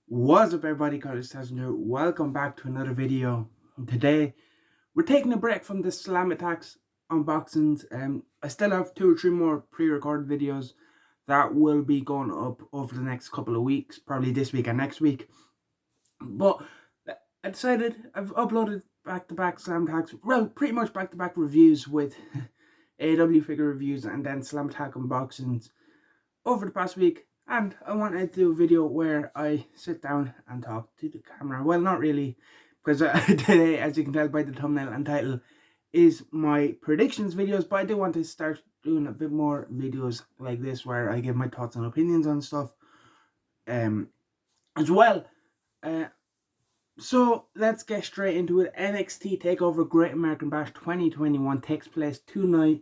What's up everybody, College Station here. Welcome back to another video. And today we're taking a break from the Slam Attacks unboxings. I still have 2 or 3 more pre-recorded videos that will be going up over the next couple of weeks, probably this week and next week. But I decided I've uploaded back-to-back Slam Attacks, well, pretty much back-to-back reviews with AEW figure reviews and then Slam Attack unboxings over the past week, and I wanted to do a video where I sit down and talk to the camera. Well, not really, because today, as you can tell by the thumbnail and title, is my predictions videos, but I do want to start doing a bit more videos like this where I give my thoughts and opinions on stuff as well. So let's get straight into it. NXT TakeOver Great American Bash 2021 takes place tonight.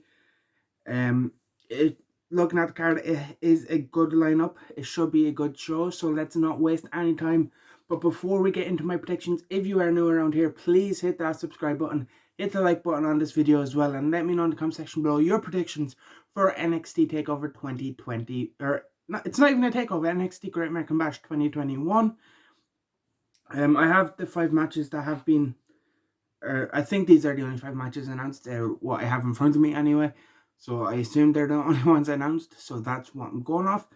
Looking at the card, it is a good lineup. It should be a good show, so let's not waste any time. But before we get into my predictions, if you are new around here, please hit that subscribe button, hit the like button on this video as well, and let me know in the comment section below your predictions for NXT TakeOver 2020, or it's not even a takeover, NXT Great American Bash 2021. I have the 5 matches that have been, I think these are the only 5 matches announced, what I have in front of me anyway. So I assume they're the only ones announced, so that's what I'm going off.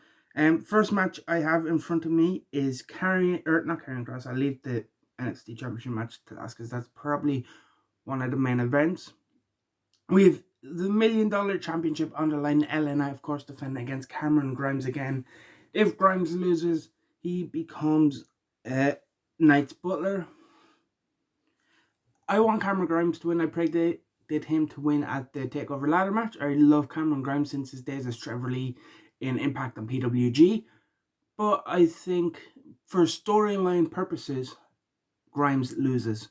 First match I have in front of me is not Karrion Cross. I'll leave the NXT Championship match to last because that's probably one of the main events. We have the $1 Million Championship on the line. LNI, of course, defending against Cameron Grimes again. If Grimes loses, he becomes Knight's Butler. I want Cameron Grimes to win. I predicted him to win at the TakeOver ladder match. I love Cameron Grimes since his days as Trevor Lee in Impact and PWG. But I think for storyline purposes, Grimes loses.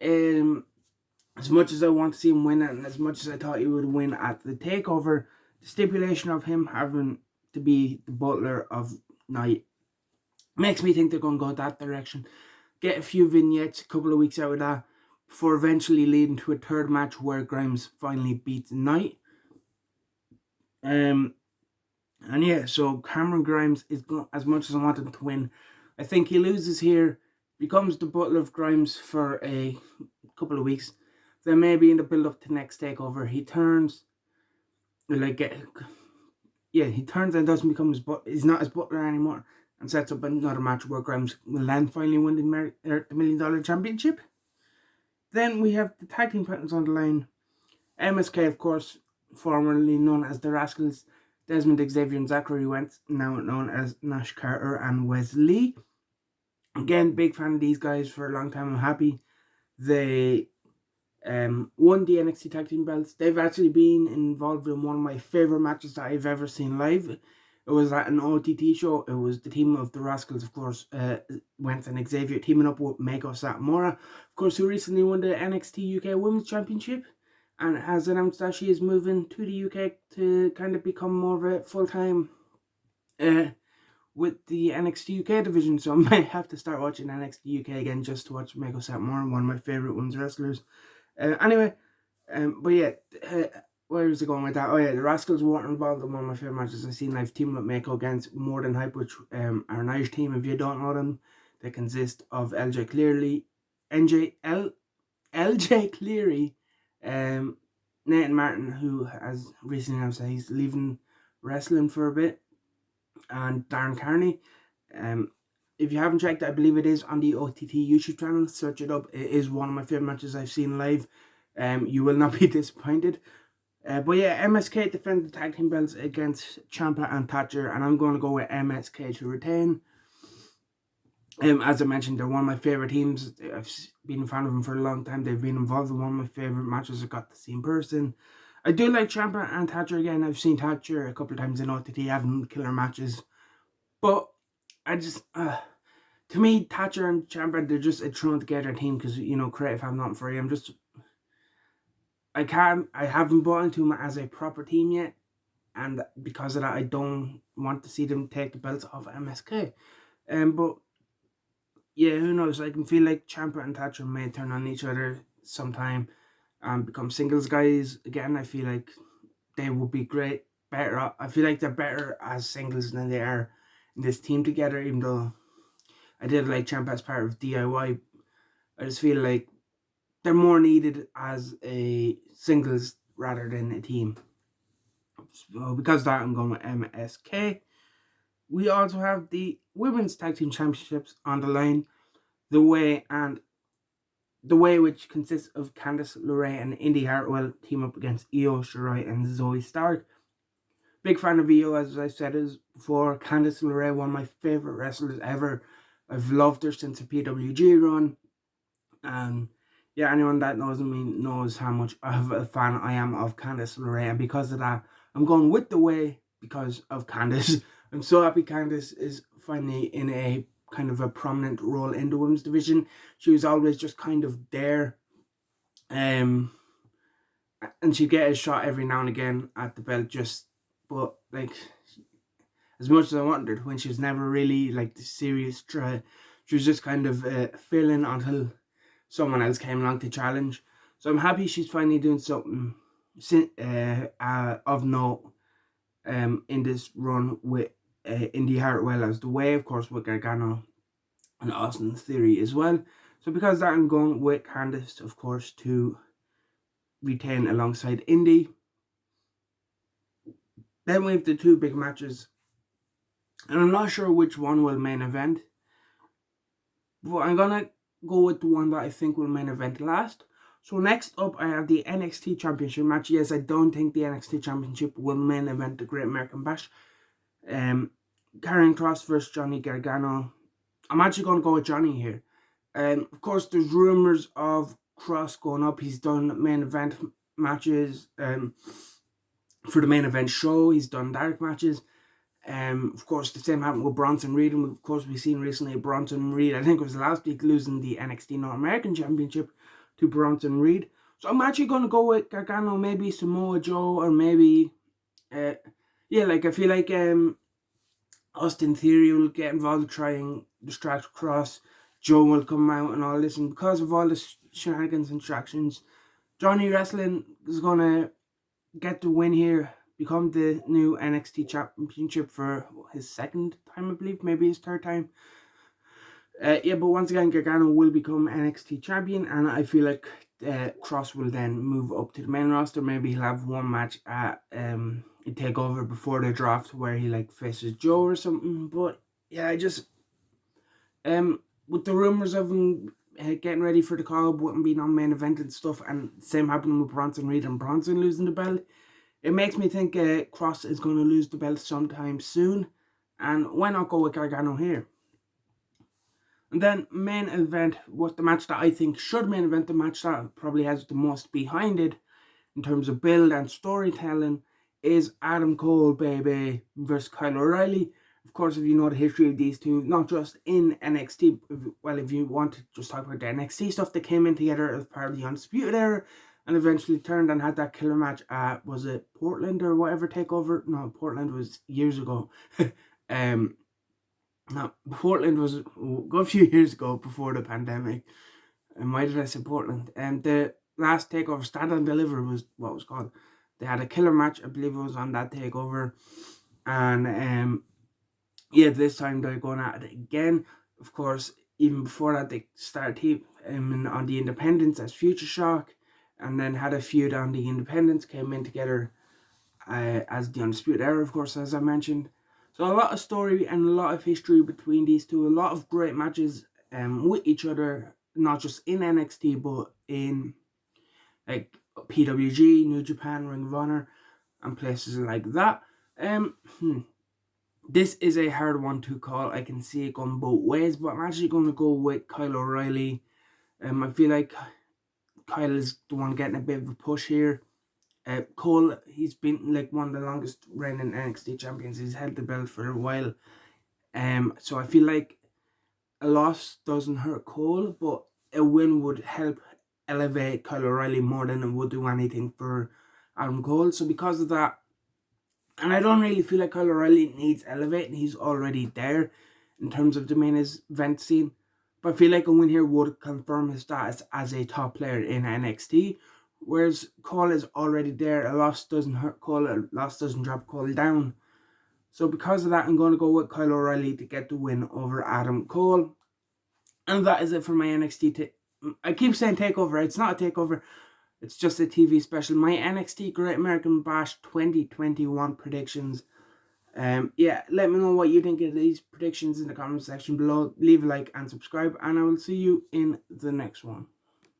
As much as I want to see him win it, and as much as I thought he would win at the TakeOver, the stipulation of him having to be the butler of Knight makes me think they're going to go that direction. Get a few vignettes, a couple of weeks out of that, before eventually leading to a third match where Grimes finally beats Knight. And yeah, so Cameron Grimes is as much as I want him to win. I think he loses here, becomes the butler of Grimes for a couple of weeks. Then maybe in the build up to next takeover, he turns, he turns and doesn't become he's not his butler anymore, and sets up another match where Grimes will then finally win the $1 Million Championship. Then we have the tag team partners on the line. MSK, of course, formerly known as the Rascals, Desmond Xavier and Zachary Wentz, now known as Nash Carter and Wesley. Again, big fan of these guys for a long time. I'm happy they won the NXT tag team belts. They've actually been involved in one of my favorite matches that I've ever seen live. It was at an OTT show. It was the team of the Rascals, of course, Wentz and Xavier, teaming up with Meiko Satomura, of course, who recently won the NXT UK Women's Championship, and has announced that she is moving to the UK to kind of become more of a full-time with the NXT UK division. So I might have to start watching NXT UK again just to watch Meiko Satomura, one of my favourite women's wrestlers. Anyway, but yeah, where was it going with that? Oh yeah, the Rascals weren't involved in one of my favourite matches I've seen live, teaming with Meiko against More Than Hype, which are an Irish team. If you don't know them, they consist of LJ Cleary, Nathan Martin, who has recently announced that he's leaving wrestling for a bit, and Darren Carney. If you haven't checked, I believe it is on the OTT YouTube channel. Search it up. It is one of my favourite matches I've seen live. You will not be disappointed. But yeah, MSK defended the tag team belts against Ciampa and Thatcher, and I'm going to go with MSK to retain. As I mentioned, they're one of my favourite teams. I've been a fan of them for a long time. They've been involved in one of my favourite matches I got to see in person. I do like Ciampa and Thatcher again. I've seen Thatcher a couple of times in OTT having killer matches. But I just, to me, Thatcher and Ciampa, they're just a thrown together team because, you know, creative have nothing for you. I haven't bought into them as a proper team yet. And because of that, I don't want to see them take the belts off MSK. But yeah, who knows? I can feel like Ciampa and Thatcher may turn on each other sometime and become singles guys again. I feel like they would be great. I feel like they're better as singles than they are in this team together, even though I did like Ciampa as part of DIY. I just feel like they're more needed as a singles rather than a team. So because of that, I'm going with MSK. We also have the Women's Tag Team Championships on the line. The way which consists of Candice LeRae and Indy Hartwell team up against Io Shirai and Zoe Stark. Big fan of Io, as I said before. Candice LeRae, one of my favorite wrestlers ever. I've loved her since the PWG run. And yeah, anyone that knows me knows how much of a fan I am of Candice LeRae. And because of that, I'm going with the way because of Candice. I'm so happy Candice is finally in a kind of a prominent role in the women's division. She was always just kind of there. And she'd get a shot every now and again at the belt, but like, as much as I wanted her, when she was never really like the serious try, she was just kind of filling until someone else came along to challenge. So I'm happy she's finally doing something of note in this run with Indy Hartwell as the way, of course, with Gargano and Austin Theory as well. So because of that, I'm going with Candice, of course, to retain alongside Indy. Then we have the two big matches, and I'm not sure which one will main event, but I'm gonna go with the one that I think will main event last. So next up, I have the NXT Championship match. Yes, I don't think the NXT Championship will main event the Great American Bash. Karrion Kross versus Johnny Gargano. I'm actually going to go with Johnny here. Of course, there's rumors of Kross going up. He's done main event matches for the main event show. He's done dark matches. Of course, the same happened with Bronson Reed, and of course we've seen recently Bronson Reed, I think it was last week, losing the NXT North American Championship to Bronson Reed. So I'm actually going to go with Gargano, maybe Samoa Joe, or maybe, I feel like Austin Theory will get involved, try and distract Kross. Joe will come out and all this, and because of all the shenanigans and distractions, Johnny Wrestling is going to get the win here, become the new NXT Championship for his second time, I believe, maybe his third time. But once again, Gargano will become NXT Champion, and I feel like Kross will then move up to the main roster. Maybe he'll have one match at a takeover before the draft where he like faces Joe or something. But yeah, I just with the rumors of him getting ready for the call-up, with him being on main event and stuff, and same happening with Bronson Reed and Bronson losing the belt, it makes me think Kross is going to lose the belt sometime soon. And why not go with Gargano here? And then main event, what the match that I think should main event, the match that probably has the most behind it in terms of build and storytelling, is Adam Cole, baby, versus Kyle O'Reilly. Of course, if you know the history of these two, not just in NXT, if you want to just talk about the NXT stuff, they came in together as part of the Undisputed Era and eventually turned and had that killer match at, was it Portland or whatever takeover? No, Portland was years ago. No, Portland was a few years ago before the pandemic. And why did I say Portland? The last takeover, Stand and Deliver, was what it was called. They had a killer match, I believe it was on that takeover. And this time they're going at it again. Of course, even before that, they started on the Independents as Future Shock, and then had a feud on the Independents, came in together as the Undisputed Era, of course, as I mentioned. So a lot of story and a lot of history between these two. A lot of great matches with each other, not just in NXT, but in like PWG, New Japan, Ring of Honor, and places like that. This is a hard one to call. I can see it going both ways, but I'm actually going to go with Kyle O'Reilly. I feel like Kyle is the one getting a bit of a push here. Cole, he's been like one of the longest reigning NXT champions. He's held the belt for a while. So I feel like a loss doesn't hurt Cole, but a win would help elevate Kyle O'Reilly more than it would do anything for Adam Cole. So because of that, and I don't really feel like Kyle O'Reilly needs elevating. He's already there in terms of the main event scene. But I feel like a win here would confirm his status as a top player in NXT. Whereas Cole is already there. A loss doesn't hurt Cole. A loss doesn't drop Cole down. So because of that, I'm going to go with Kyle O'Reilly to get the win over Adam Cole. And that is it for my NXT. I keep saying takeover. It's not a takeover. It's just a TV special. My NXT Great American Bash 2021 predictions. Yeah, let me know what you think of these predictions in the comment section below. Leave a like and subscribe, and I will see you in the next one.